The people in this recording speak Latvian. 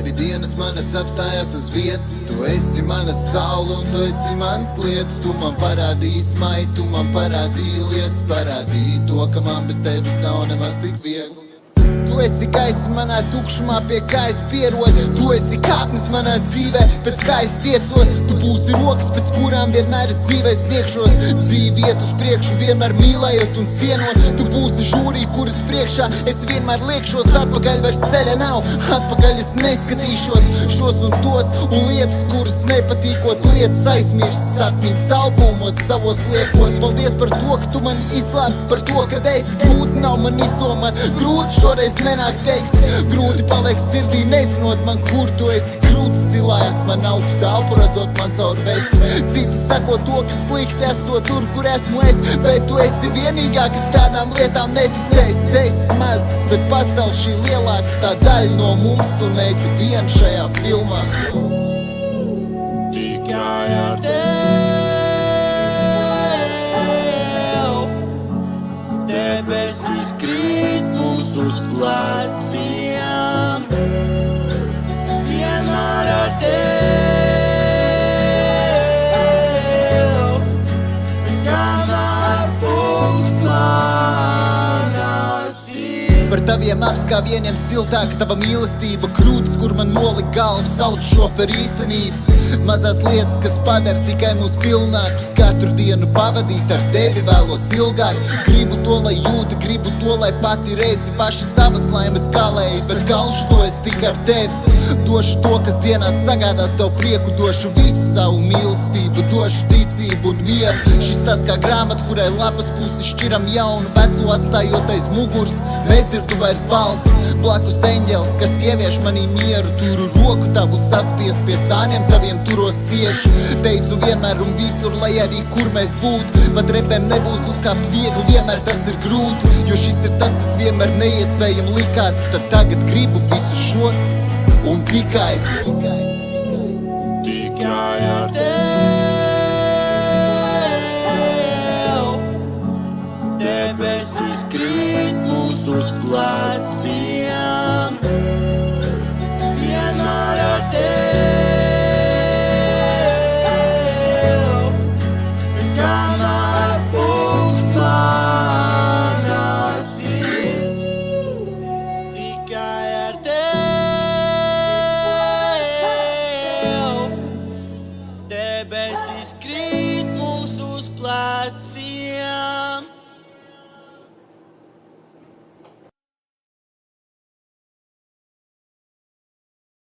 Tevi dienas manas apstājās uz vietas. Tu esi mana saule un tu esi mans lietas. Tu man parādīji smaidu, tu man parādīji lietas. Parādīji to, ka man bez tevis nav nemaz tik viegli. Tu esi gaiss manā tukšumā, pie kā es pieroļu. Tu esi kāpnes manā dzīvē, pēc kā es tiecos. Tu būsi rokas, pēc kurām vienmēr es dzīvē sniegšos. Dzīvi iet uz priekšu, vienmēr mīlējot un cienot. Tu būsi žūrī, kuras priekšā es vienmēr liekšos. Atpakaļ vairs ceļa nav, atpakaļ es neskatīšos. Šos un tos un lietas, kuras nepatīkot. Lietas aizmirstas atmiņas albumos savos liekot. Paldies par to, ka tu mani izglābi, par to, ka esi grūti nav man izdomāt. Grūti šoreiz nenāk teksts, grūti paliek sirdī nezinot man, kur tu esi. Grūts cilājas man augstu elpu, redzot man caur vesti. Citi sako to, ka slikti esot tur, kur esmu es, bet tu esi vienīgā, kas tādām lietām neticēs. Ceļs mazs, bet pasaule šī lielāka, tā daļa no mums. Tu neesi vien šajā filmā. Tikai ar tev debesis krīt mums uz pleciem. Vienmēr ar tev, kamēr pūkst manā sirds. Par taviem apskāvieniem siltāka tava mīlestība. Krūtis, kur man nolika galvu, sauc šo par īstenību. Mazās lietas, kas padara tikai mūs pilnākus. Katru dienu pavadīt ar tevi vēlos ilgāk. Gribu to, lai jūti, gribu to, lai pati redzi paši savas laimes kalēji. Bet kalšu to es tik ar tevi. Došu to, kas dienās sagādās tev prieku. Došu visu savu mīlestību, došu ticību un mieru. Šis tas kā grāmata, kurai lapas pusi šķiram jaunu. Veco atstājot aiz muguras, nedzirdu vairs balsis. Blakus eņģelis, kas ievieš manī mieru. Turu roku tavu saspiest pie sāniem taviem, turos cieši. Teicu vienmēr un visur, lai arī kur mēs būtu. Pat repēm nebūs uzkāpt viegli, vienmēr tas ir grūti. Jo šis ir tas, kas vienmēr neiespējami likās. Tad tagad gribu visu šo un tikai ar tev debesis krīt mums uz pleciem. Vienmēr ar tev, kamēr pūkst manā sirds. Tikai ar tev debesis krīt